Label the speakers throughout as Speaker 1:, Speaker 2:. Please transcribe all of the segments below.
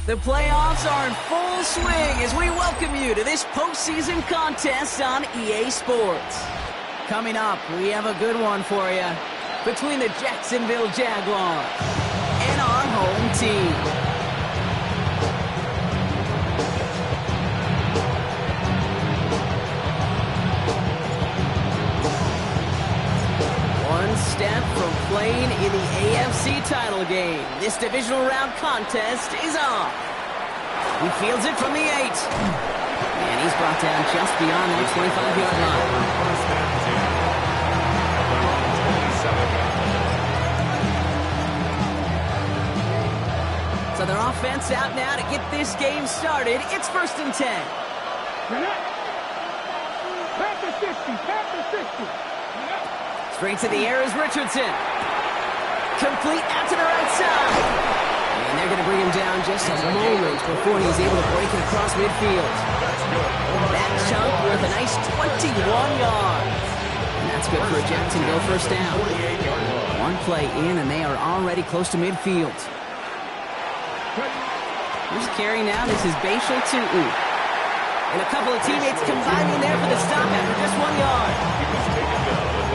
Speaker 1: The playoffs are in full swing as we welcome you to this postseason contest on EA Sports. Coming up, we have a good one for you between the Jacksonville Jaguars and our home team. One step from playing in the AFC title game. This divisional round contest is on. He fields it from the 8. And he's brought down just beyond that 25-yard line. So their offense out now to get this game started. It's 1st and 10.
Speaker 2: Panther 50, Panther 50.
Speaker 1: Straight to the air is Richardson. Complete out to the right side. And they're going to bring him down just a moment before he's able to break it across midfield. That chunk worth a nice 21 yards. And that's good for a Jacksonville first down. One play in, and they are already close to midfield. Who's carrying now? This is Bashal Tutu. And a couple of teammates combining there for the stop after just 1 yard.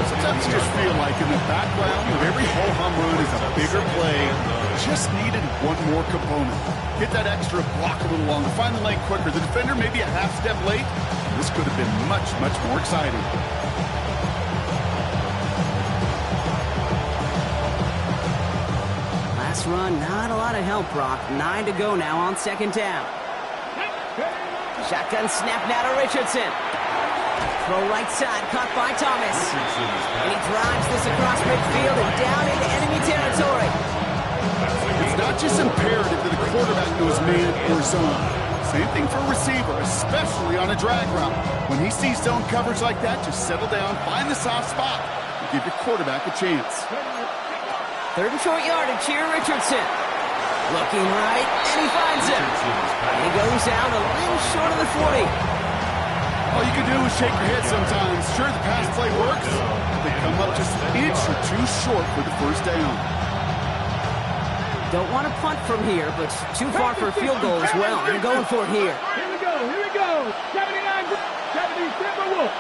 Speaker 3: Sometimes you just feel like in the background of every ho-hum run is a bigger play. Just needed one more component. Hit that extra block a little longer. Find the lane quicker. The defender maybe a half step late. This could have been much, much more exciting.
Speaker 1: Last run, not a lot of help, Brock. 9 to go now on 2nd down. Shotgun snap now to Richardson. Throw right side, caught by Thomas. And he drives this across midfield and down into enemy territory.
Speaker 3: It's not just imperative that a quarterback knows man or zone. Same thing for a receiver, especially on a drag route. When he sees zone coverage like that, just settle down, find the soft spot, and give your quarterback a chance.
Speaker 1: 3rd and short yardage here, Richardson. Looking right, and he finds him. And he goes out a little short of the 40.
Speaker 3: All you can do is shake your head sometimes. Sure, the pass play works. They come up just an inch or two short for the first down.
Speaker 1: Don't want to punt from here, but too far for a field goal as well. They're going for it here.
Speaker 2: Here we go. 79, 70, Timberwolf.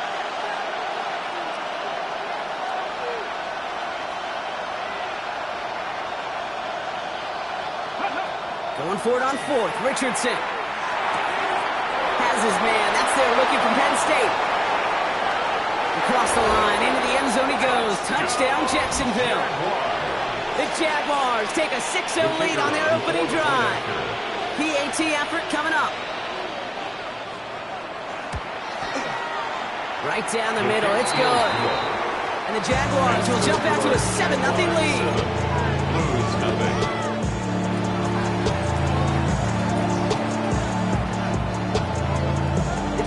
Speaker 1: Going for it on 4th, Richardson. Has his man, that's there looking from Penn State. Across the line, into the end zone he goes. Touchdown, Jacksonville. The Jaguars take a 6-0 lead on their opening drive. PAT effort coming up. Right down the middle, it's good. And the Jaguars will jump out to a 7-0 lead.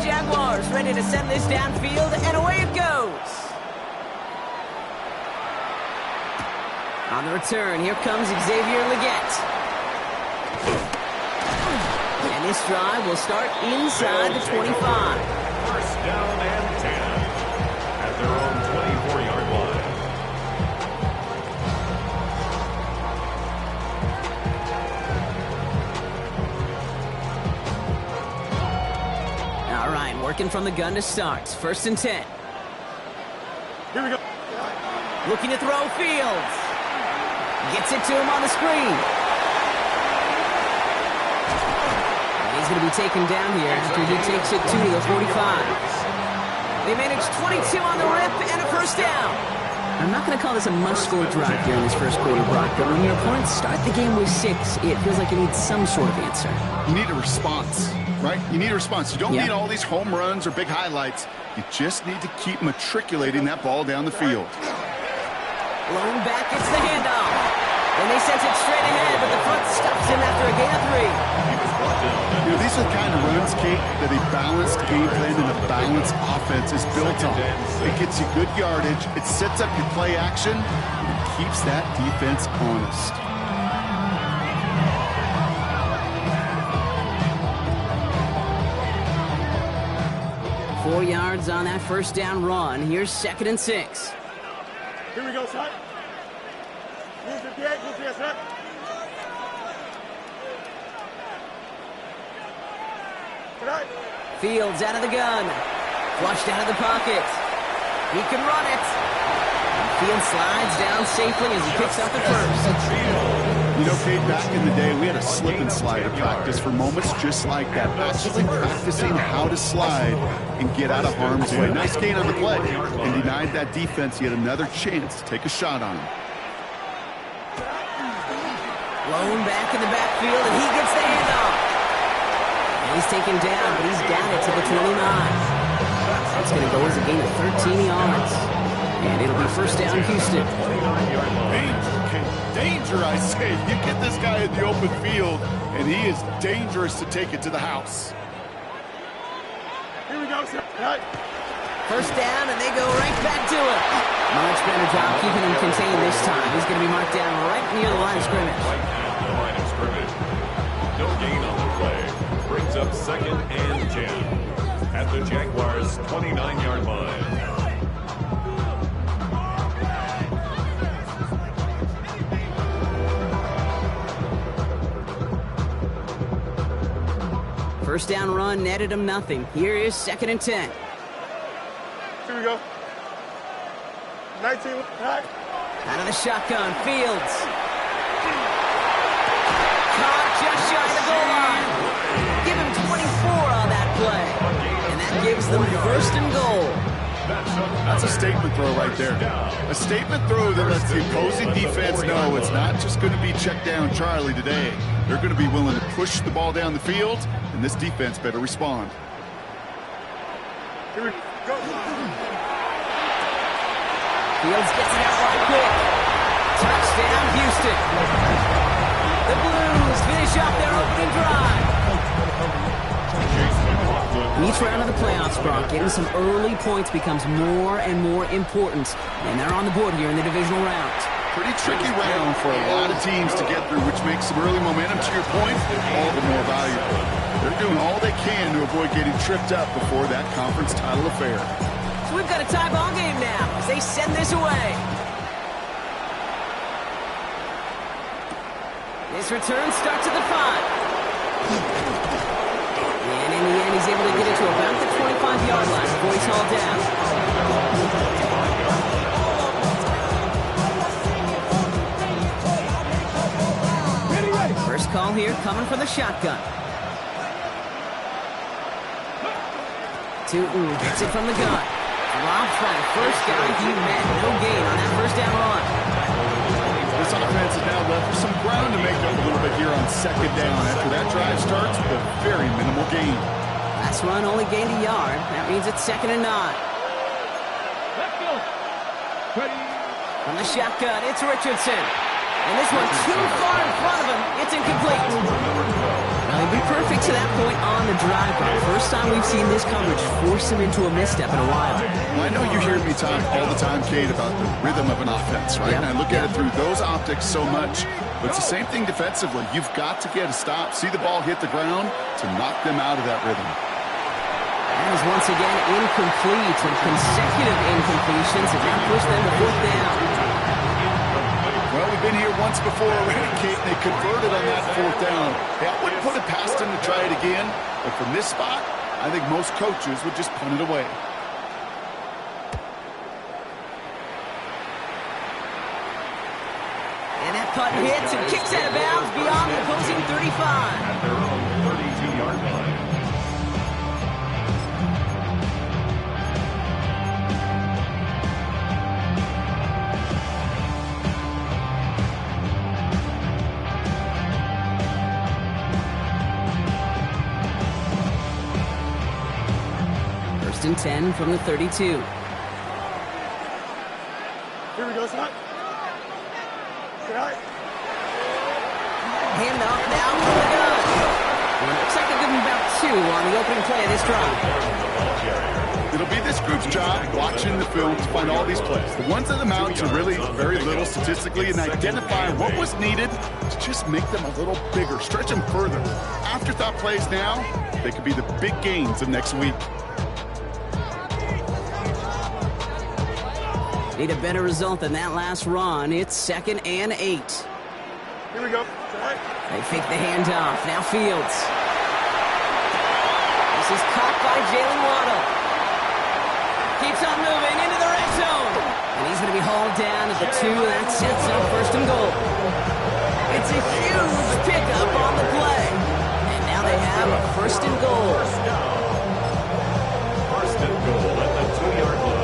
Speaker 1: Jaguars ready to send this downfield, and away it goes. On the return, here comes Xavier Legette. And this drive will start inside the 25.
Speaker 4: 1st down and 10 at their own 24-yard line.
Speaker 1: All right, working from the gun to start. 1st and 10.
Speaker 3: Here we go.
Speaker 1: Looking to throw Fields. Gets it to him on the screen. And he's going to be taken down here after he takes it to the 45. They manage 22 on the rip and a 1st down. I'm not going to call this a must-score drive here in this 1st quarter, Brock, but when your opponents start the game with 6, it feels like you need some sort of answer.
Speaker 3: You need a response, right? You need a response. You don't need all these home runs or big highlights. You just need to keep matriculating that ball down the field.
Speaker 1: Blown back, it's the handoff. And they sent it straight ahead, but the front stops him after a gain of 3.
Speaker 3: You know, these are the kind of runs, Kate, that a balanced game plan and a balanced offense is built on. It gets you good yardage, it sets up your play action, and it keeps that defense honest.
Speaker 1: Four yards on that 1st down run. Here's 2nd and 6.
Speaker 2: Here we go, son. Move the gate, move the set.
Speaker 1: Fields out of the gun. Flushed out of the pocket. He can run it. Fields slides down safely as he picks up the first.
Speaker 3: You know, Kate, back in the day, we had a slip and slide at practice for moments just like that. Actually practicing how to slide and get out of harm's way. Nice gain on the play. And denied that defense yet another chance to take a shot on him.
Speaker 1: Blown back in the backfield, and he gets the handoff. And he's taken down, but he's got it to the 29. That's going to go as a gain of 13 yards. And it'll be first down, Houston.
Speaker 3: Danger, I say. You get this guy in the open field, and he is dangerous to take it to the house.
Speaker 2: Here we go, sir.
Speaker 1: First down, and they go right back to it. Much better job keeping him contained this time. He's going to be marked down right near the line of scrimmage.
Speaker 4: Right at the line of scrimmage. No gain on the play. Brings up 2nd and 10 at the Jaguars' 29-yard line.
Speaker 1: First down run netted him nothing. Here is 2nd and 10.
Speaker 2: Here we go. 19.
Speaker 1: Out of the shotgun, Fields. Caught just shy of the goal line. Give him 24 on that play. And that gives them first and goal.
Speaker 3: That's a statement throw right there. A statement throw that lets the opposing defense know it's not just going to be check down Charlie today. They're going to be willing to push the ball down the field, and this defense better respond.
Speaker 2: Here we go.
Speaker 1: Fields gets it out right quick. Touchdown, Houston. The Blues finish off their opening drive. Each round of the playoffs, Brock, getting some early points becomes more and more important. And they're on the board here in the divisional round.
Speaker 3: Pretty tricky round for a lot of teams to get through, which makes some early momentum, to your point, all the more valuable. They're doing all they can to avoid getting tripped up before that conference title affair.
Speaker 1: So we've got a tie ball game now as they send this away. This return starts at the 5. And in the end, he's able to get it to about the 25-yard line before he's hauled down. First call here coming from the shotgun. Tootin gets it from the gun. Dropped by the first guy he met. No gain on that first down run.
Speaker 3: This offense is now left with some ground to make up a little bit here on 2nd down after that drive starts with a very minimal gain.
Speaker 1: Last run only gained a yard. That means it's 2nd and 9.
Speaker 2: Let's go. Ready.
Speaker 1: From the shotgun, it's Richardson. And this one too far in front of him. It's incomplete. Now, he'd be perfect to that point on the drive, but first time we've seen this coverage force him into a misstep in a while.
Speaker 3: Well, I know you hear me talk all the time, Kate, about the rhythm of an offense, right?
Speaker 1: Yep.
Speaker 3: And I look at it through those optics so much. But it's the same thing defensively. You've got to get a stop, see the ball hit the ground to knock them out of that rhythm.
Speaker 1: That is once again incomplete, and consecutive incompletions have now pushed them to 4th down.
Speaker 3: Well, we've been here once before already, Kate, and they converted on that 4th down. Hey, I wouldn't put it past them to try it again, but from this spot, I think most coaches would just punt it away.
Speaker 1: And that punt hits and kicks out of bounds beyond the opposing 35.
Speaker 4: At their own 32-yard line.
Speaker 1: First and 10 from the 32.
Speaker 2: Here we go, son.
Speaker 1: Handoff now from the gun. Well, it looks like they'll give him about 2 on the opening play of this drive.
Speaker 3: It'll be this group's job watching the film to find all these plays. The ones that amount to really very little statistically and identify what was needed to just make them a little bigger, stretch them further. Afterthought plays now, they could be the big gains of next week.
Speaker 1: Need a better result than that last run. It's 2nd and 8.
Speaker 2: Here we go.
Speaker 1: They fake the handoff. Now Fields. He blocked by Jalen Waddle. Keeps on moving into the red zone. And he's going to be hauled down at the 2, and that sets up first and goal. It's a huge pickup on the play. And now they have a first and goal.
Speaker 4: First and goal at the 2-yard line.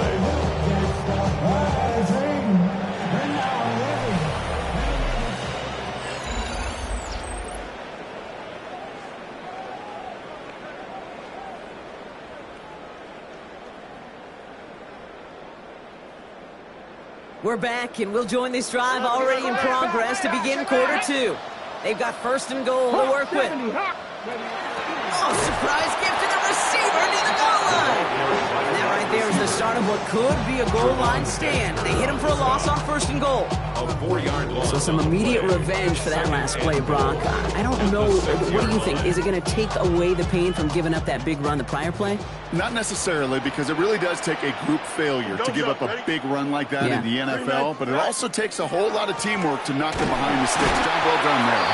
Speaker 1: We're back, and we'll join this drive already in progress to begin quarter 2. They've got first and goal to work with. Oh, surprise gift to the receiver near the goal line. And that right there is the start of what could be a goal line stand. They hit him for a loss on first and goal.
Speaker 4: A 4-yard loss.
Speaker 1: So some immediate revenge for that last play, Brock. I don't know. What do you think? Is it going to take away the pain from giving up that big run the prior play?
Speaker 3: Not necessarily, because it really does take a group failure to give up a big run like that in the NFL, but it also takes a whole lot of teamwork to knock them behind the sticks. Job well done there.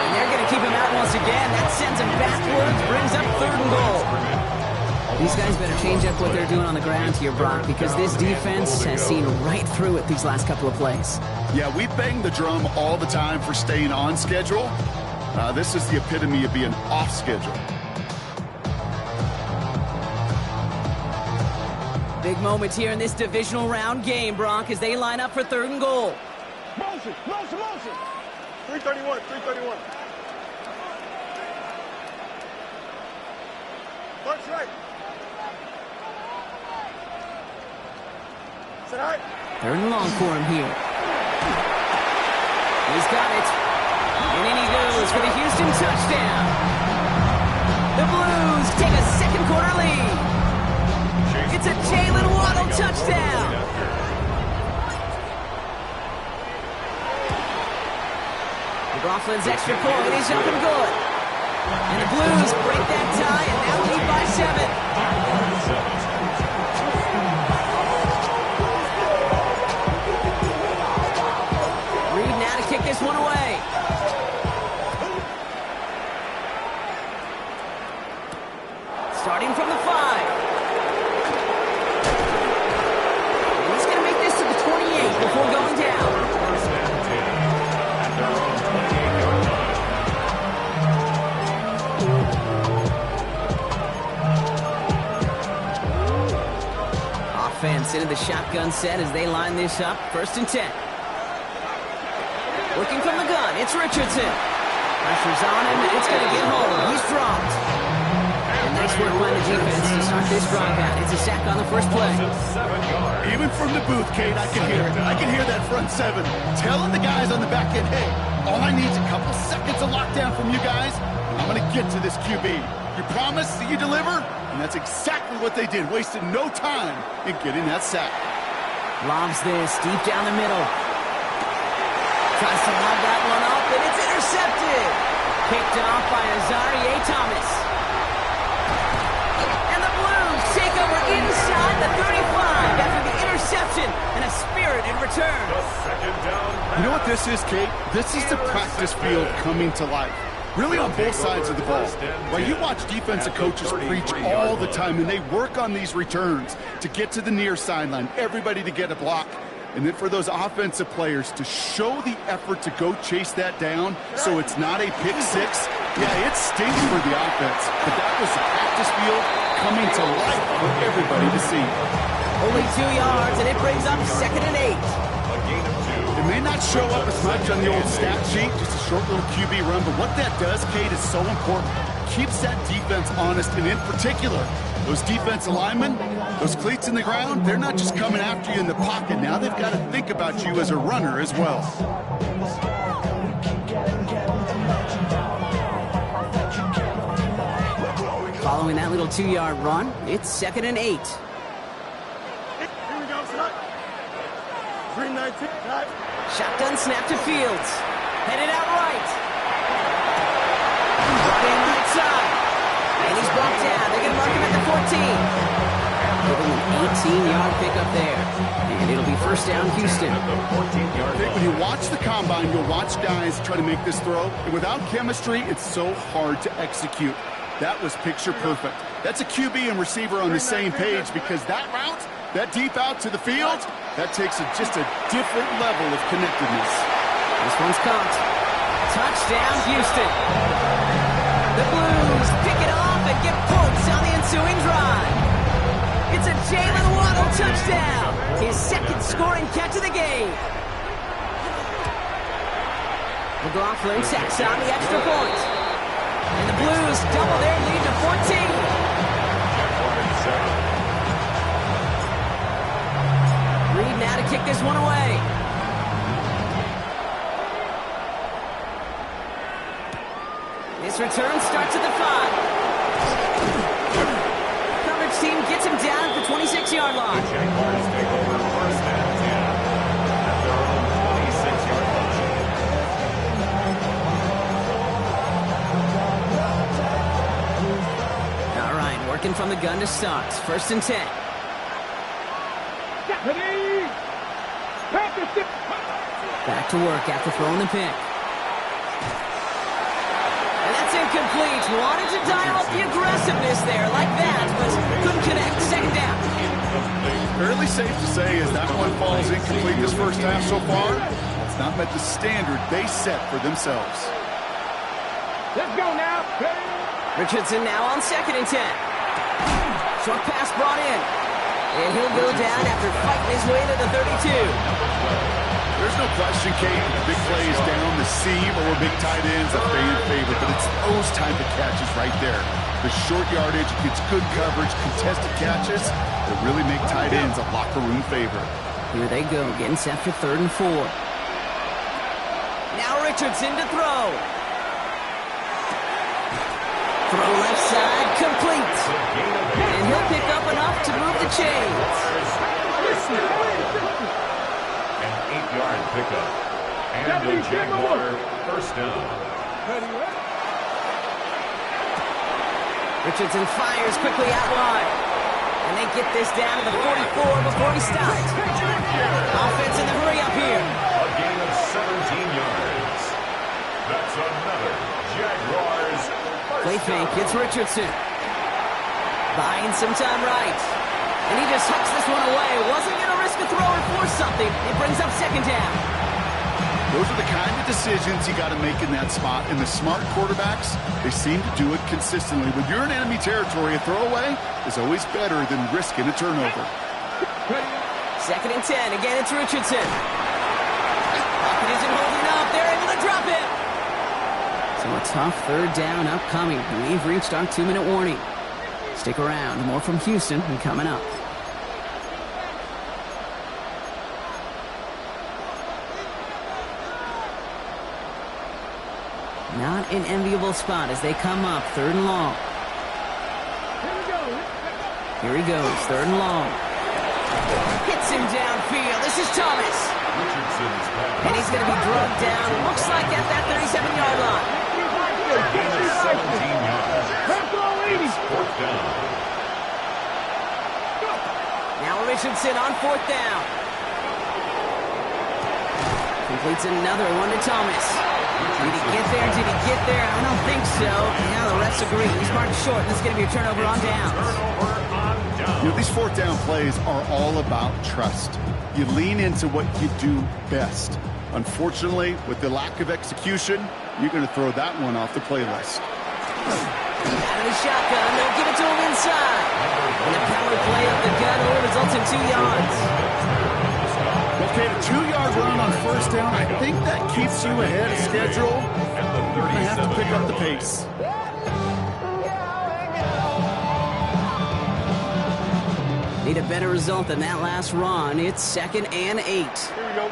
Speaker 1: And they're going to keep him out once again. That sends him backwards, brings up third and goal. These guys better change up what they're doing on the ground here, Brock, because this defense has seen right through it these last couple of plays.
Speaker 3: Yeah, we bang the drum all the time for staying on schedule. This is the epitome of being off schedule.
Speaker 1: Big moment here in this divisional round game, Brock, as they line up for third and goal.
Speaker 2: Motion, motion, motion. 331, 331. First right. Sit right.
Speaker 1: Third and long for him here. He's got it. And in he goes for the Houston touchdown. The Blues take a second quarter lead. It's a Jalen Waddle touchdown. McLaughlin's extra point is up and good. And the Blues break that tie and now lead by 7. Reed now to kick this one away. Starting from the 5. And he's going to make this to the 28 before going down.
Speaker 4: First and 10 at their own 28-yard line.
Speaker 1: Offense into the shotgun set as they line this up. First and 10. Looking from the gun, it's Richardson. Pressure's on him, and it's going to get home. He's dropped. And nice work by the defense to start this drive out. It's a sack on the first play.
Speaker 4: 7 yards.
Speaker 3: Even from the booth, Kate, I can hear it. I can hear that front 7 telling the guys on the back end, hey, all I need is a couple seconds of lockdown from you guys. I'm going to get to this QB. You promise that you deliver? And that's exactly what they did. Wasted no time in getting that sack.
Speaker 1: Lobs this deep down the middle. Tries to lob that one up, and it's intercepted. Picked off by Azarie Thomas. And the Blues take over inside the 35 after the interception and a spirited return.
Speaker 4: The second down.
Speaker 3: You know what this is, Kate? This is the practice field coming to life. Really on both sides of the ball. Right, you watch defensive coaches preach all the time, and they work on these returns to get to the near sideline, everybody to get a block. And then for those offensive players to show the effort to go chase that down so it's not a pick six. Yeah, it stinks for the offense, but that was the practice field coming to life for everybody to see.
Speaker 1: Only 2 yards, and it brings up second and 8.
Speaker 4: A gain of 2.
Speaker 3: It may not show up as much on the old stat sheet, just a short little QB run, but what that does, Kate, is so important. Keeps that defense honest, and in particular, those defensive linemen, those cleats in the ground, they're not just coming after you in the pocket. Now they've got to think about you as a runner as well.
Speaker 1: Following that little 2-yard run, it's second and 8.
Speaker 2: Here we go, son. 319.
Speaker 1: Shotgun snap to Fields. Headed out right. Brought in right side. And he's brought down. They're going to mark him at the 14. Give him an 18-yard pickup there. And it'll be first down, Houston.
Speaker 4: The 14-yard line.
Speaker 3: When you watch the combine, you'll watch guys try to make this throw. And without chemistry, it's so hard to execute. That was picture perfect. That's a QB and receiver on the same page because that route, that deep out to the field, that takes just a different level of connectedness.
Speaker 1: This one's caught. Touchdown, Houston. The Blues pick it off and get points on the ensuing drive. It's a Jalen Waddle touchdown. His second scoring catch of the game. McLaughlin tacks on the extra point. And the Blues double their lead to 14. Reed now to kick this one away. This return starts at the 5. Coverage team gets him down at the 26-yard line.
Speaker 4: The Jaguars take over first and 10 at their own 26-yard line.
Speaker 1: All right, working from the gun to start. First and 10. Back to work after throwing the pick. And that's incomplete. Wanted to dial up the aggressiveness there like that, but couldn't connect. Second down.
Speaker 3: Fairly safe to say as that one falls incomplete this first half so far, it's not met the standard they set for themselves.
Speaker 2: Let's go now.
Speaker 1: Richardson now on second and 10. Short pass brought in. And he'll go down after fighting his way to the 32.
Speaker 3: There's no question, Kate, the big plays down the seam or big tight ends a fan favorite, but it's those type of catches right there. The short yardage, gets good coverage, contested catches that really make tight ends a locker room favorite.
Speaker 1: Here they go, getting set for 3rd and 4. Now Richardson to throw. Throw left side, complete. And he'll pick up enough to move the chains.
Speaker 4: An 8-yard pickup. And the Jaguar first down.
Speaker 1: Richardson fires quickly out wide. And they get this down to the 44 before he stops. Offense in the hurry up here.
Speaker 4: A gain of 17 yards. That's another Jaguars
Speaker 1: Play
Speaker 4: first
Speaker 1: fake,
Speaker 4: down.
Speaker 1: it's Richardson. Buying some time right. And he just hucks this one away. Wasn't going to risk a throw or force something. It brings up second down.
Speaker 3: Those are the kind of decisions you got to make in that spot. And the smart quarterbacks, they seem to do it consistently. When you're in enemy territory, a throwaway is always better than risking a turnover.
Speaker 1: Second and 10. Again, it's Richardson. Pocket isn't holding up. They're able to drop it. So a tough 3rd down upcoming. We've reached our 2-minute warning. Stick around. More from Houston and coming up. Not an enviable spot as they come up. 3rd and long. Here he goes. 3rd and long. Hits him downfield. This is Thomas.
Speaker 4: Richardson's pass.
Speaker 1: And he's going to be drugged down. Looks like at that 37-yard line.
Speaker 4: A gain of 17 yards. It's fourth down.
Speaker 1: Now Richardson on 4th down. Completes another one to Thomas. Did he get there? Did he get there? I don't think so. Now the refs agree. He's marked short. This is going to be a turnover on downs.
Speaker 4: Turnover on down.
Speaker 3: You know, these 4th down plays are all about trust. You lean into what you do best. Unfortunately, with the lack of execution, you're going to throw that one off the playlist.
Speaker 1: Out of the shotgun. They'll give it to him inside. And the power play of the gun only results in 2 yards.
Speaker 3: Okay, the 2-yard run on 1st down, I think that keeps you ahead of schedule. You're going to have to pick up the pace.
Speaker 1: Need a better result than that last run. It's 2nd and 8.
Speaker 2: Here we go.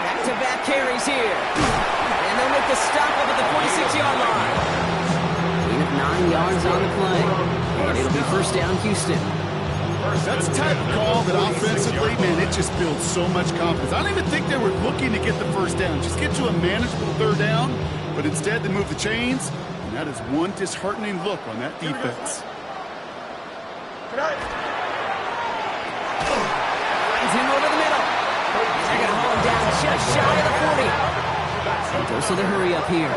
Speaker 1: Back-to-back carries here. And they'll make the stop up at the 46-yard line. Gain of 9 yards on the play. And it'll be first down, Houston.
Speaker 3: That's the type of call that offensively, man, it just builds so much confidence. I don't even think they were looking to get the first down. Just get to a manageable 3rd down. But instead, they move the chains. And that is one disheartening look on that defense.
Speaker 1: Finds him over the middle. And they're going to haul him down just shy of the 40. And goes to the hurry up here.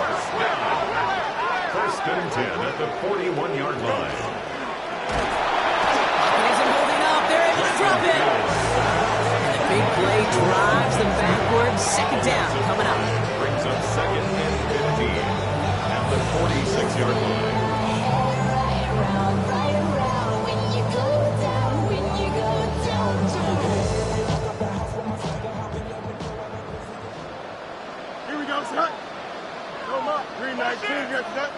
Speaker 4: First First and 10 at the 41-yard line.
Speaker 1: Isn't holding up. They're able to drop it. And the big play drives them backwards. Second down coming up.
Speaker 4: Brings up second and 15 at the 46-yard line.
Speaker 2: Here we go, set. Come up. 319, get set.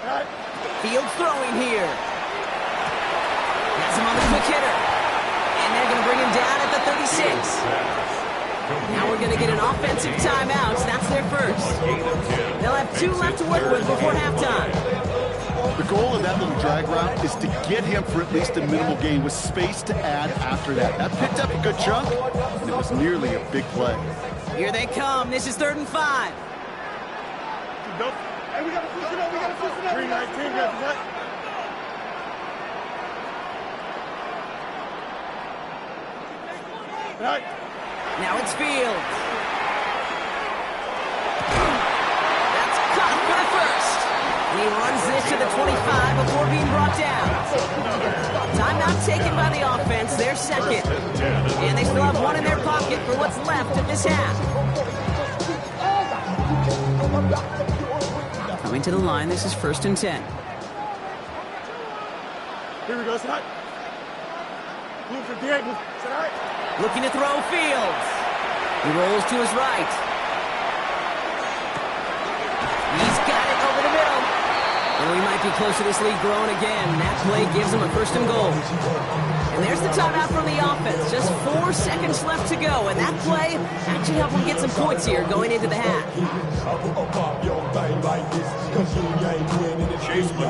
Speaker 2: Right.
Speaker 1: Fields throwing here. Has him on the quick hitter. And they're going to bring him down at the 36. Now we're going to get an offensive timeout. That's their first. They'll have 2 left to work with before halftime.
Speaker 3: The goal of that little drag route is to get him for at least a minimal gain with space to add after that. That picked up a good chunk, and it was nearly a big play.
Speaker 1: Here they come. This is 3rd and 5.
Speaker 2: Hey, we got to push it up. We got to push it up. 319, get set. Right.
Speaker 1: Now it's Fields. That's caught for the first. And he runs this to the 25 before being brought down. Timeout taken by the offense. They're second. And they still have 1 in their pocket for what's left of this half. Coming to the line, this is 1st and 10.
Speaker 2: Here we go, set. Move for Diego. Set right.
Speaker 1: Looking to throw Fields. He rolls to his right. He's got it over the middle. And we might be close to this lead growing again. That play gives him a 1st and goal. And there's the timeout from the offense. Just 4 seconds left to go. And that play actually helped him get some points here going into the half.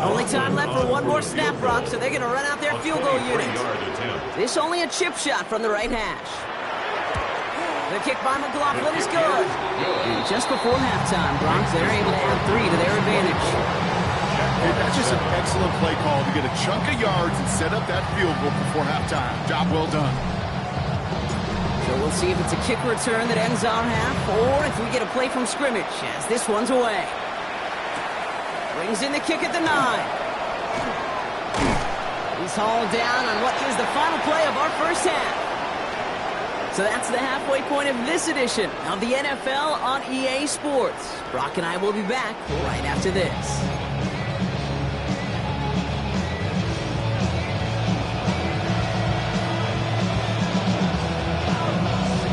Speaker 1: Only time left for 1 more snap, Brock, so they're going to run out their field goal unit. This only a chip shot from the right hash. The kick by McLaughlin is good. And just before halftime, Bronx, they're able to add 3 to their advantage.
Speaker 3: And that's just an excellent play call to get a chunk of yards and set up that field goal before halftime. Job well done.
Speaker 1: So we'll see if it's a kick return that ends our half, or if we get a play from scrimmage, as this one's away. Brings in the kick at the 9. He's hauled down on what is the final play of our first half. So that's the halfway point of this edition of the NFL on EA Sports. Brock and I will be back right after this.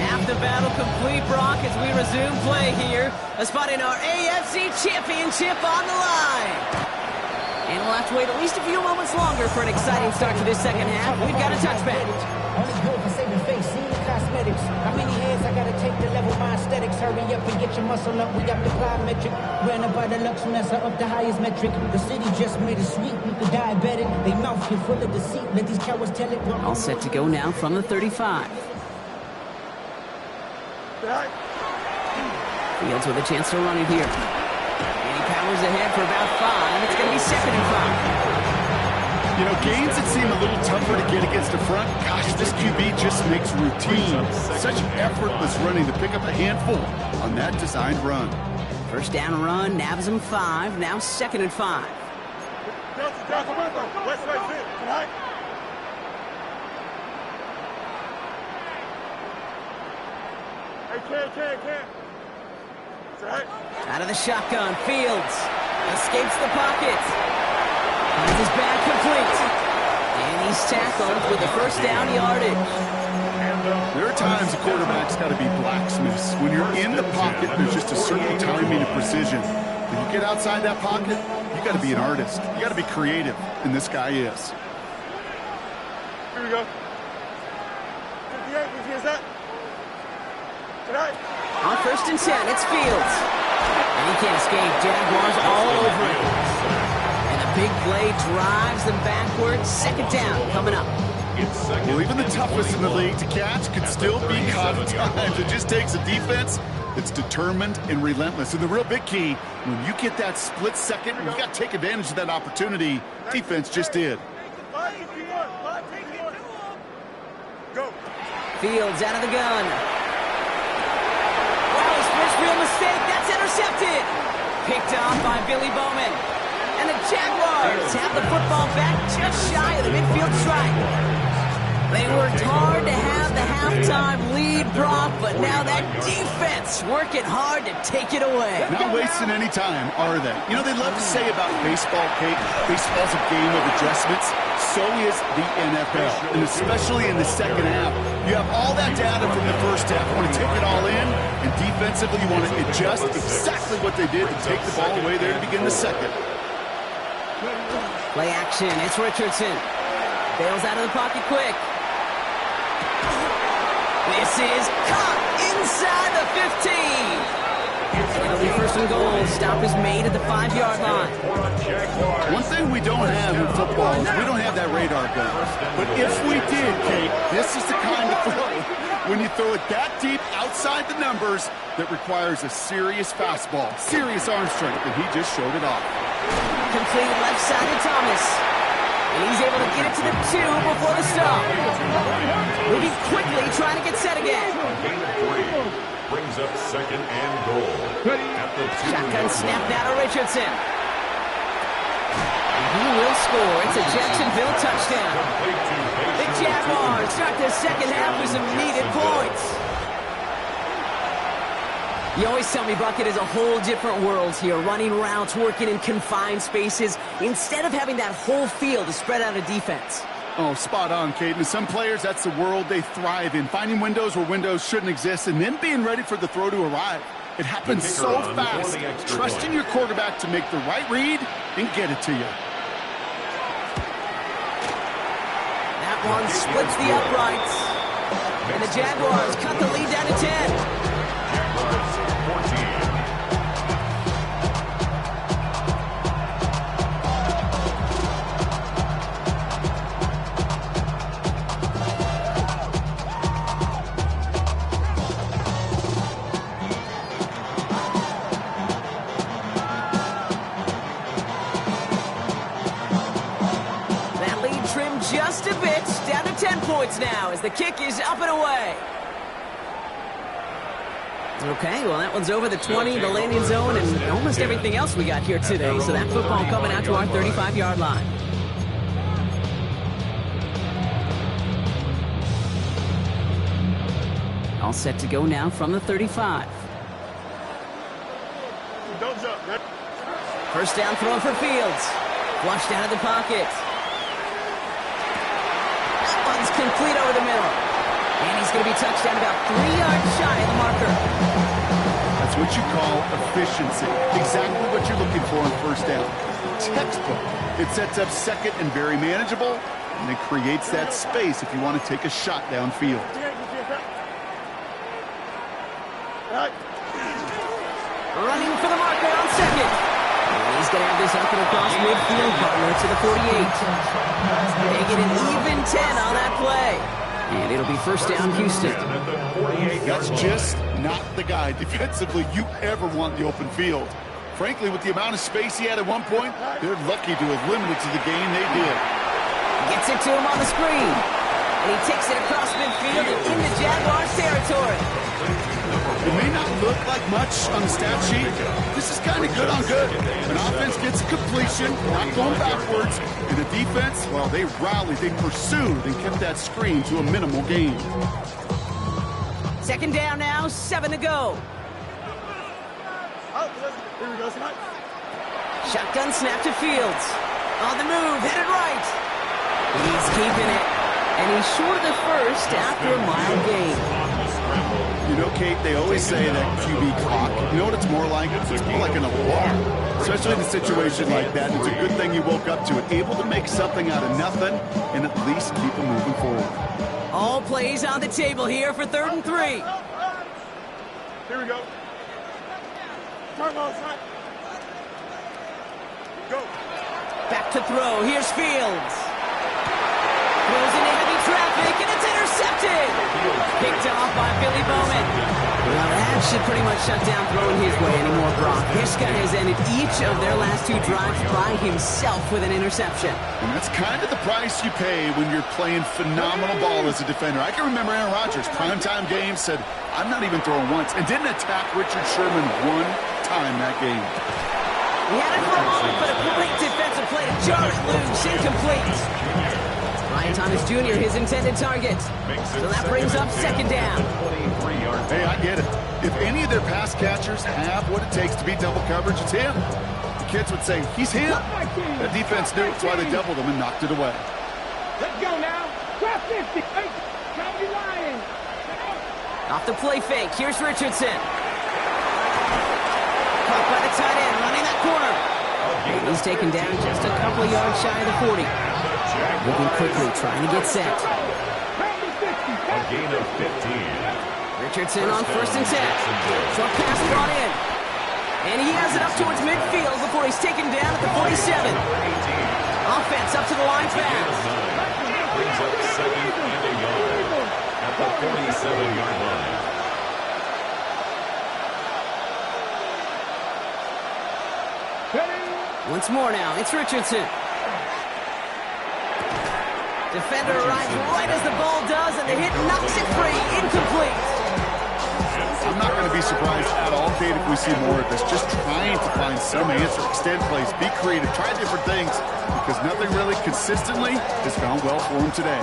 Speaker 1: Half the battle complete, Brock, as we resume play here. A spot in our AFC Championship on the line. And we'll have to wait at least a few moments longer for an exciting start to this second half. We've got a touchback.
Speaker 5: Only good for saving face, see the cosmetics. How many hands I gotta take to level my aesthetics? Hurry up and get your muscle up, we got the plyometric. Ran up by the Lux Nessa up the highest metric. The city just made it sweet, the diabetic. They mouth get full of deceit, let these cowards tell it.
Speaker 1: All set to go now from the 35. Fields with a chance to run it here. And he powers ahead for about 5. It's going to be 2nd and 5.
Speaker 3: You know, gains that seem a little tougher to get against the front, gosh, this QB just makes routine such effortless running to pick up a handful on that designed run.
Speaker 1: First down run, nabs him 5. Now 2nd and 5. Out of the shotgun, Fields escapes the pocket. Finds his back complete. And he's tackled with the first down yardage.
Speaker 3: There are times a quarterback's got to be blacksmiths. When you're in the pocket, there's just a certain timing and precision. When you get outside that pocket, you got to be an artist. You got to be creative, and this guy is.
Speaker 2: Here we go. 58, is that? Tonight.
Speaker 1: On 1st and 10, it's Fields. And he can't escape. Jaguars all over him. And the big play drives them backwards. 2nd down coming up.
Speaker 3: Well, even the toughest in the league to catch could still be caught at times. It just takes a defense that's determined and relentless. And the real big key, when you get that split second, you got to take advantage of that opportunity. Defense just did.
Speaker 2: Go.
Speaker 1: Fields out of the gun. Wow, his first real mistake. That's intercepted. Picked off by Billy Bowman. And the Jaguars have the football back just shy of the midfield stripe. They worked hard to have the halftime lead, Brock, but now that defense working hard to take it away.
Speaker 3: Not wasting any time, are they? You know, they love to say about baseball, Kate, baseball's a game of adjustments. So is the NFL, and especially in the second half. You have all that data from the first half. You want to take it all in, and defensively you want to adjust exactly what they did to take the ball away there to begin the second.
Speaker 1: Play action, it's Richardson. Bails out of the pocket quick. This is caught inside the 15. It'll be first and goal. Stop is made at the 5-yard line.
Speaker 3: One thing we don't have in football is we don't have that radar gun. But if we did, Kate, this is the kind of throw, when you throw it that deep outside the numbers, that requires a serious fastball, serious arm strength, and he just showed it off.
Speaker 1: Completed left side to Thomas. And he's able to get it to the 2 before the stop. Moving quickly, trying to get set again.
Speaker 4: Gain of 3 brings up second and goal. At the 2.
Speaker 1: Shotgun snap now to Richardson. And he will score. It's a Jacksonville touchdown. The Jaguars start the second half with some needed points. You always tell me, Brock, it is a whole different world here, running routes, working in confined spaces, instead of having that whole field to spread out a defense.
Speaker 3: Oh, spot on, Kate. And some players, that's the world they thrive in, finding windows where windows shouldn't exist, and then being ready for the throw to arrive. It happens so fast, trusting your quarterback to make the right read and get it to you.
Speaker 1: That one splits the uprights, and the Jaguars cut the lead down to 10. Just a bit, down to 10 points now as the kick is up and away. Okay, well that one's over the 20, the landing zone, and almost everything else we got here today. So that football coming out to our 35-yard line. All set to go now from the 35. First down throw for Fields. Flushed out of the pocket. Complete over the middle. And he's going to be touched down about 3 yards shy of the marker.
Speaker 3: That's what you call efficiency. Exactly what you're looking for on first down. Textbook. It sets up second and very manageable, and it creates that space if you want to take a shot downfield.
Speaker 1: Running for the marker on second. And he's going to have this up and across midfield, Butler to the 48. Making an even 10 on that play. And it'll be first down, Houston.
Speaker 3: That's just not the guy defensively you ever want in the open field. Frankly, with the amount of space he had at one point, they're lucky to have limited to the game they did.
Speaker 1: Gets it to him on the screen. And he takes it across midfield and into Jaguars territory.
Speaker 3: It may not look like much on the stat sheet. This is kind of good on good. An offense gets a completion, not going backwards, and the defense, well, they rallied, they pursued, and kept that screen to a minimal gain.
Speaker 1: Second down now, 7 to go. Shotgun snap to Fields. On the move, headed right. He's keeping it. And he's short of the first after a mile gain.
Speaker 3: You know, Kate, they always say that QB clock. You know what it's more like? It's more like an alarm, especially in a situation like that. It's a good thing you woke up to it, able to make something out of nothing and at least keep it moving forward.
Speaker 1: All plays on the table here for 3rd and 3.
Speaker 2: Here we go. Turn on, son. Go.
Speaker 1: Back to throw. Here's Fields. Throws into heavy traffic, and it's intercepted. Picked off by Billy Bowman. Well, that should pretty much shut down throwing his way anymore, Brock. This guy has ended each of their last 2 drives by himself with an interception.
Speaker 3: And that's kind of the price you pay when you're playing phenomenal ball as a defender. I can remember Aaron Rodgers, primetime game, said, I'm not even throwing once, and didn't attack Richard Sherman one time that game.
Speaker 1: He had it for a moment, but a great defensive play to jar it loose. Incomplete. Ryan Thomas Jr., his intended target. So that brings up second down.
Speaker 3: Hey, I get it. If any of their pass catchers have what it takes to beat double coverage, it's him. The kids would say, he's him. The defense knew it's why they doubled him and knocked it away.
Speaker 2: Let's go now. 1250. Hey, County Lions.
Speaker 1: Off the play fake. Here's Richardson. Caught by the tight end, running that corner. And he's taken down just a couple of yards shy of the 40. Moving quickly, trying to get set.
Speaker 4: A gain of 15.
Speaker 1: Richardson on 1st and 10. Short pass brought in. And he has it up towards midfield before he's taken down at the 47. Offense up to the line fast.
Speaker 4: Brings up second and a yard at the 47-yard line.
Speaker 1: Once more now, it's Richardson. Defender arrives right as the ball does, and the hit knocks it free. Incomplete.
Speaker 3: I'm not going to be surprised at all, Kate, if we see more of this. Just trying to find some answer, extend plays, be creative, try different things, because nothing really consistently has gone well for him today.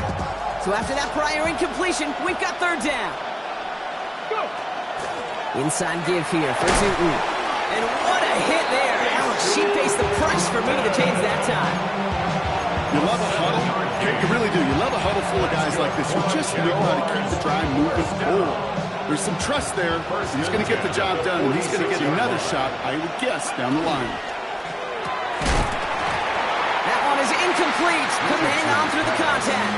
Speaker 1: So after that prior incompletion, we've got third down.
Speaker 2: Go.
Speaker 1: Inside give here for Newton. And what a hit there. Alex, she pays the price for moving the chains that time.
Speaker 3: You love a huddle. You really do. You love a huddle full of guys like this who just know how to keep the drive moving forward. There's some trust there. He's going to get the job done, and he's going to get another shot, I would guess, down the line.
Speaker 1: That one is incomplete. Couldn't hang on through the contact.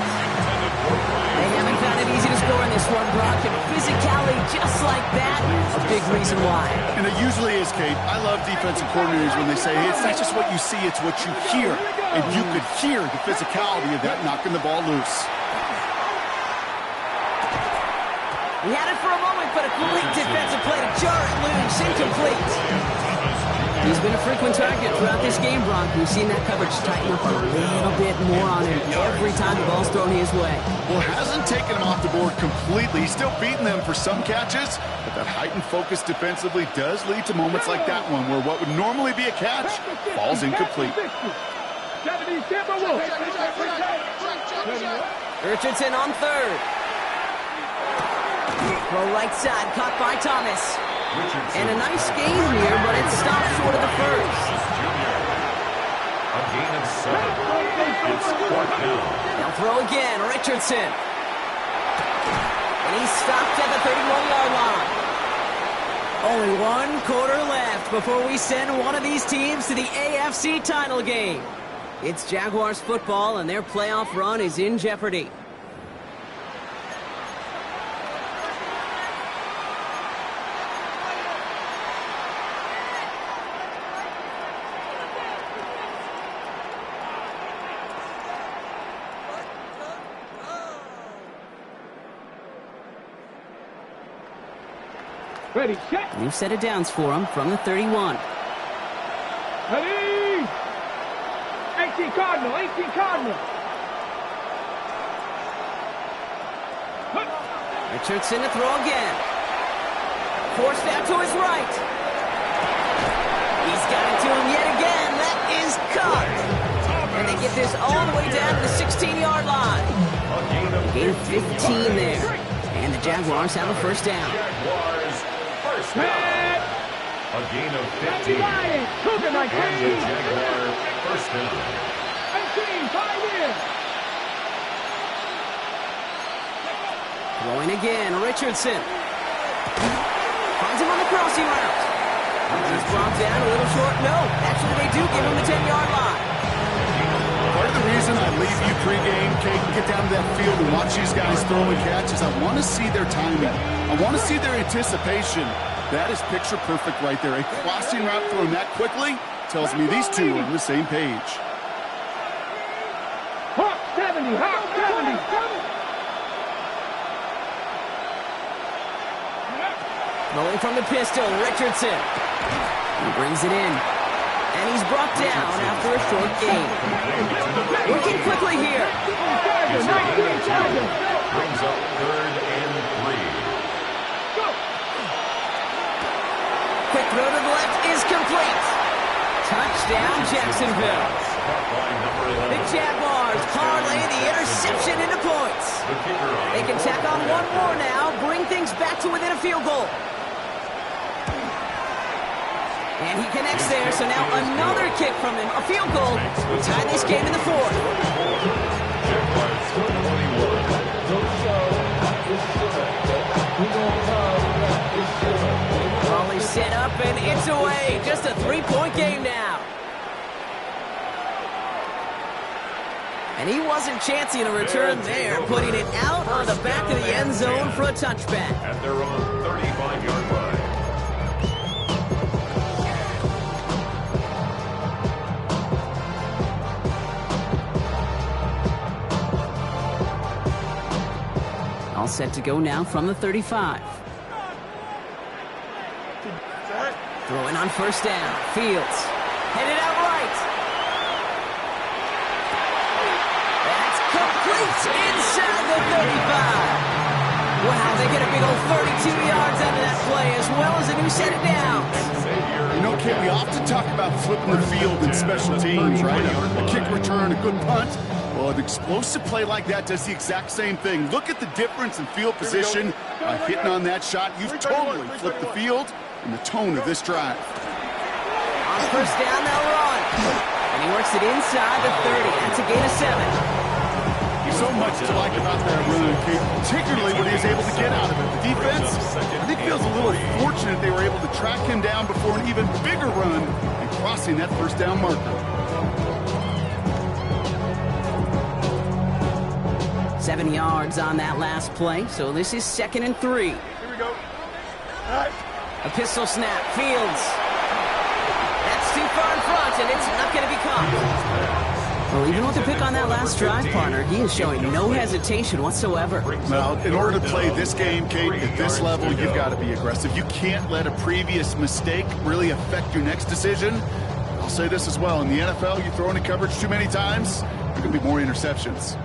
Speaker 1: They haven't found it easy to score in this one, Brock, and physicality just like that, a big reason why.
Speaker 3: And it usually is, Kate. I love defensive coordinators when they say, hey, it's not just what you see, it's what you hear. And you could hear the physicality of that knocking the ball loose.
Speaker 1: He had it for a moment, but a great defensive play to jar it loose. Incomplete. He's been a frequent target throughout this game, Brock. We've seen that coverage tighten up a little bit more on him every time the ball's thrown his way.
Speaker 3: Well, hasn't taken him off the board completely. He's still beating them for some catches, but that heightened focus defensively does lead to moments like that one where what would normally be a catch falls incomplete.
Speaker 1: Richardson on third. Throw right side, caught by Thomas. And a nice gain here, but it stopped short of the first.
Speaker 4: A gain of 7. It's fourth down.
Speaker 1: They'll throw again, Richardson. And he's stopped at the 31-yard line. Only one quarter left before we send one of these teams to the AFC title game. It's Jaguars football, and their playoff run is in jeopardy.
Speaker 2: Ready, set.
Speaker 1: New set of downs for him from the 31.
Speaker 2: Ready. 18 Cardinal, 18 Cardinal.
Speaker 1: Richardson to throw again. Forced out to his right. He's got it to him yet again. That is caught. And they get this all the way down to the 16-yard line. Gain of 15 there. And the Jaguars have a first down.
Speaker 4: First down. A gain of 15. And the Jaguar first down.
Speaker 2: 18, 5 in.
Speaker 1: Throwing again, Richardson. Finds him on the crossing route. He's brought down a little short. No, actually they do give him the 10-yard line.
Speaker 3: Part of the reason I leave you pregame, Kate, and get down to that field and watch these guys throw and catch is I want to see their timing. I want to see their anticipation. That is picture perfect right there. A crossing route thrown that quickly tells me these two are on the same page.
Speaker 2: Hawk 70, Hawk 70.
Speaker 1: Rolling from the pistol, Richardson. He brings it in. And he's brought down after a short gain. Working quickly here.
Speaker 4: Brings up third and 3.
Speaker 1: Quick throw to the left is complete. First down, Jacksonville. The Jaguars parlay the interception into points. They can tack on one more now, bring things back to within a field goal. And he connects there, so now another kick from him, a field goal, will tie this game in the fourth. Raleigh set up, and it's away. Just a 3-point game now. And he wasn't chancing a return there, putting it out on the back of the end zone for a touchback.
Speaker 4: At their own 35-yard line.
Speaker 1: All set to go now from the 35. Throwing on first down. Fields. Headed out right. That's complete inside the 35. Wow, they get a big old 32 yards out of that play as well as a new set of downs.
Speaker 3: You know, Kate, we often talk about flipping the field in special teams, right? A kick return, a good punt. Well, an explosive play like that does the exact same thing. Look at the difference in field position. By hitting on that shot, you've totally flipped the field and the tone of this drive.
Speaker 1: On first down, they'll run. And he works it inside the 30. That's a gain of 7.
Speaker 3: So much to like about that run, Kate, particularly what he was able to get out of it. The defense, I think, feels a little fortunate they were able to track him down before an even bigger run and crossing that first down marker.
Speaker 1: 7 yards on that last play, so this is 2nd and 3.
Speaker 2: Here we go. All right.
Speaker 1: A pistol snap. Fields. That's too far in front, and it's not going to be caught. Well, even with the pick on that last drive, partner, he is showing no hesitation whatsoever.
Speaker 3: Well, in order to play this game, Kate, at this level, you've got to be aggressive. You can't let a previous mistake really affect your next decision. I'll say this as well. In the NFL, you throw into coverage too many times, there are going to be more interceptions.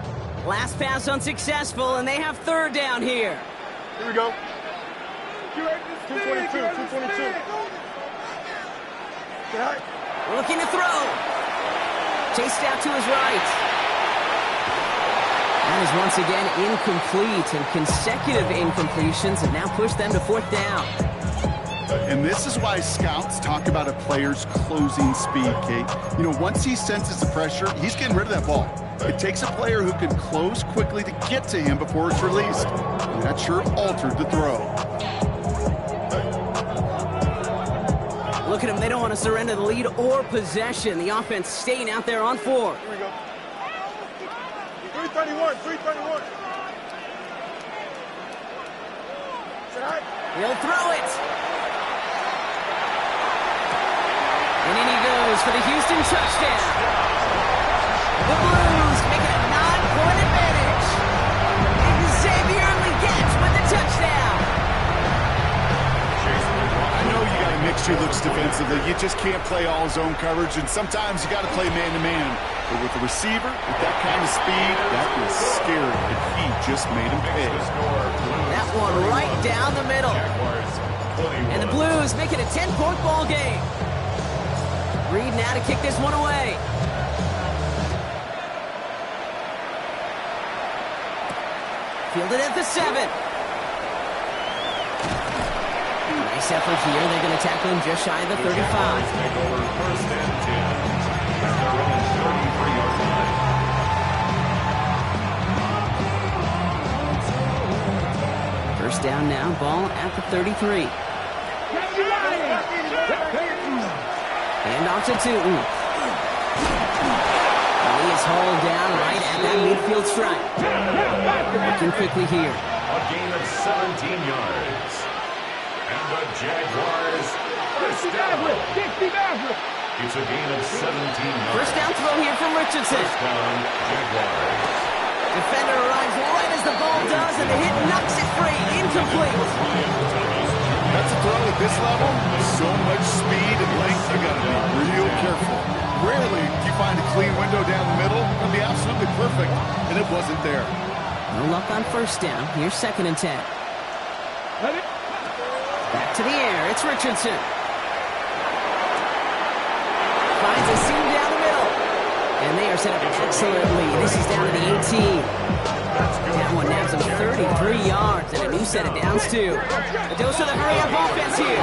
Speaker 1: Last pass unsuccessful, and they have third down here.
Speaker 2: Here we go. 222, 222. All right.
Speaker 1: Looking to throw. Chased out to his right. That is once again incomplete, and consecutive incompletions have now pushed them to fourth down.
Speaker 3: And this is why scouts talk about a player's closing speed, Kate. You know, once he senses the pressure, he's getting rid of that ball. It takes a player who can close quickly to get to him before it's released. And that sure altered the throw.
Speaker 1: Look at them. They don't want to surrender the lead or possession. The offense staying out there on 4.
Speaker 2: Here we go. 331, 331. All right.
Speaker 1: He'll throw it. And in he goes for the Houston touchdown. The Blues make it a 9-point advantage. Xavier Legette with the touchdown.
Speaker 3: I know you got to mix your looks defensively. You just can't play all zone coverage, and sometimes you got to play man-to-man. But with the receiver, with that kind of speed, that was scary, and he just made him pay.
Speaker 1: That one right down the middle. And the Blues make it a 10-point ball game. Reed now to kick this one away. Fielded at the 7. Nice effort here. They're going to tackle him just shy of the 35.
Speaker 4: Take over first and 10 at their own 33-yard line.
Speaker 1: First down now, ball at the 33. And off to Tootin. He is hauled down right at that midfield stripe. Looking quickly here.
Speaker 4: A gain of 17 yards. And the Jaguars first down. It's a gain of 17 yards.
Speaker 1: First down throw here from Richardson.
Speaker 4: First down, Jaguars.
Speaker 1: Defender arrives right as the ball does, and the hit knocks it free. Incomplete.
Speaker 3: That's a throw at this level. So much speed and length, you got to be real careful. Rarely do you find a clean window down the middle. It'd be absolutely perfect, and it wasn't there.
Speaker 1: No luck on first down. Here's 2nd and 10. Back to the air. It's Richardson. Finds a And they are set up excellently. This is down to the 18. That one nabs him 33 yards and a new set of downs, too. A dose of the hurry-up offense here.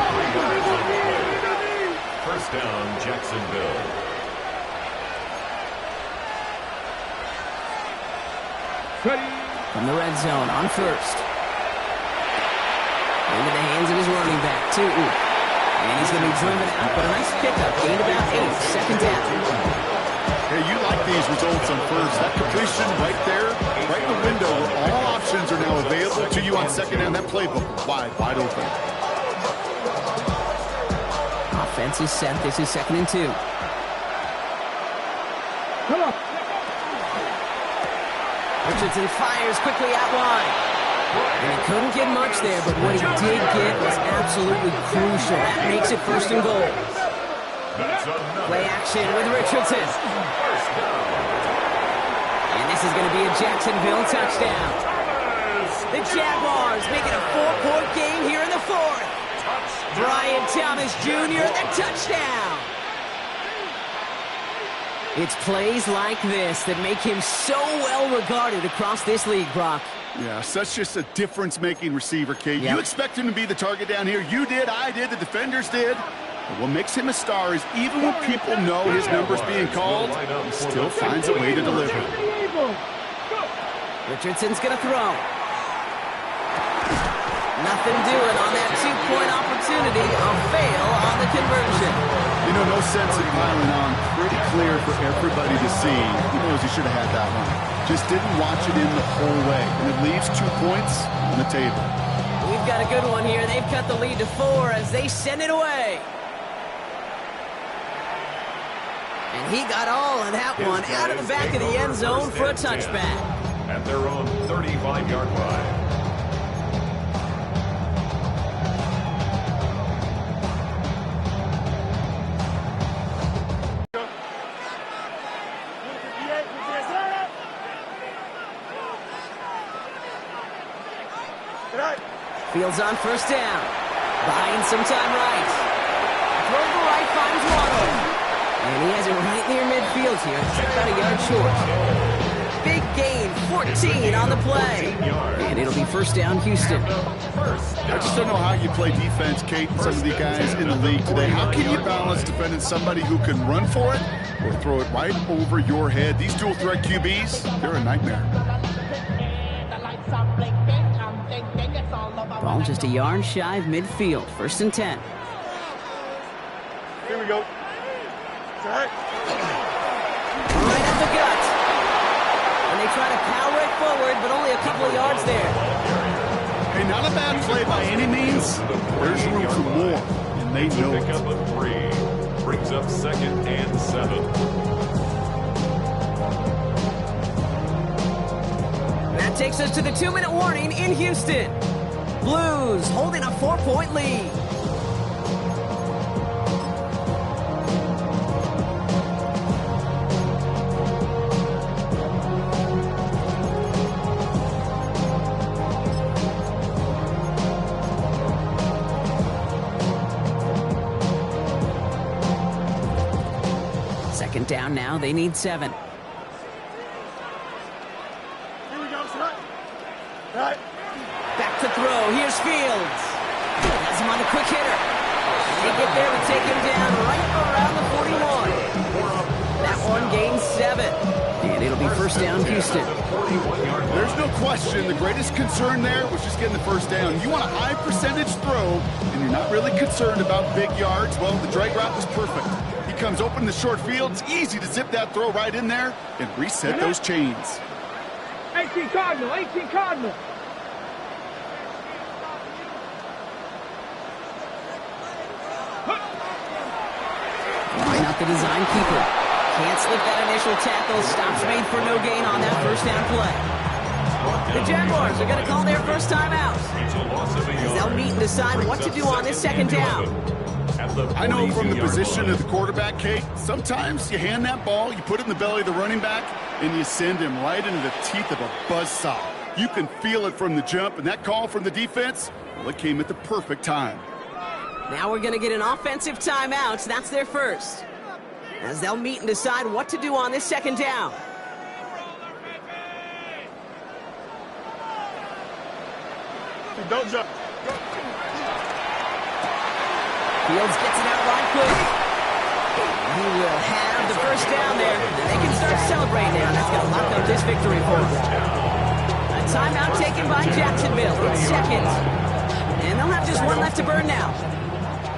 Speaker 4: First down, Jacksonville.
Speaker 1: From the red zone on first. Into the hands of his running back, too. And he's going to be driven out, but a nice pickup. Gain about 8, second down.
Speaker 3: Hey, you like these results on first. That completion right there, right in the window where all options are now available to you on second down. That playbook wide open.
Speaker 1: Offense is set. This is 2nd and 2.
Speaker 2: Come on.
Speaker 1: Richardson fires quickly out wide. And he couldn't get much there, but what he did get was absolutely crucial. That makes it 1st and goal. Play action with Richardson. And this is going to be a Jacksonville touchdown. The Jaguars make it a 4-point game here in the 4th. Brian Thomas Jr., the touchdown. It's plays like this that make him so well regarded across this league, Brock.
Speaker 3: Yeah, such just a difference-making receiver, Kate.
Speaker 1: Yep.
Speaker 3: You expect him to be the target down here. You did, I did, the defenders did. But what makes him a star is even when people know his number's being called, he still finds a way to deliver.
Speaker 1: Richardson's going to throw. Nothing doing on that 2-point opportunity. A fail on the conversion.
Speaker 3: You know, no sense in piling on. Pretty clear for everybody to see. He knows he should have had that one. Just didn't watch it in the whole way. And it leaves 2 points on the table.
Speaker 1: We've got a good one here. They've cut the lead to 4 as they send it away. And he got all of that one out of the back of the end zone for a touchback.
Speaker 4: At their own 35-yard line.
Speaker 1: Fields on first down. Buying some time right. Throw to the right, finds Waddle. And he has it right near midfield here. It's about a yard short. Big gain, 14 on the play. And it'll be first down, Houston.
Speaker 3: I just don't know how you play defense, Kate, and some of the guys in the league today. How can you balance defending somebody who can run for it or throw it right over your head? These dual-threat QBs, they're a nightmare.
Speaker 1: Ball just a yard shy of midfield. First and 10.
Speaker 2: Here we go.
Speaker 1: Right up the gut. And they try to power it forward, but only a couple of yards there.
Speaker 3: Hey, not a bad play by any means. There's room for more, and they know it.
Speaker 4: Pick up a 3. Brings up 2nd and 7.
Speaker 1: That takes us to the 2-minute warning in Houston. Blues holding a 4-point lead. Second down now, they need 7.
Speaker 2: Here we go, son. Right.
Speaker 1: Back to throw. Here's Fields. Has him on the quick hitter. They get there to take him down right around the 41. That one gains 7. And it'll be first down, Houston.
Speaker 3: There's no question. The greatest concern there was just getting the first down. You want a high percentage throw, and you're not really concerned about big yards. Well, the drag route was perfect. He comes open in the short field. It's easy to zip that throw right in there and reset those chains.
Speaker 2: 18 Cardinal, 18 Cardinal.
Speaker 1: Line out the design keeper. Can't slip that initial tackle. Stops made for no gain on that first down play. The Jaguars are going to call their first timeout. As they'll meet and decide what to do on this second down.
Speaker 3: I know from the position of the quarterback, Kate, sometimes you hand that ball, you put it in the belly of the running back, and you send him right into the teeth of a buzzsaw. You can feel it from the jump, and that call from the defense, well, it came at the perfect time.
Speaker 1: Now we're going to get an offensive timeout. That's their first. as they'll meet and decide what to do on this second down.
Speaker 2: Don't jump.
Speaker 1: Fields gets it out right quick. He will have the first down there. And they can start celebrating now. That's going to lock up this victory for them. A timeout taken by Jacksonville. It's second. And they'll have just one left to burn now.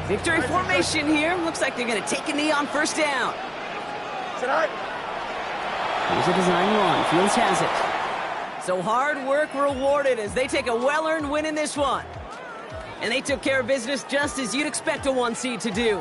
Speaker 1: Victory formation here. Looks like they're going to take a knee on first down. Here's a design run. Fields has it. So hard work rewarded as they take a well-earned win in this one. And they took care of business just as you'd expect a 1 seed to do.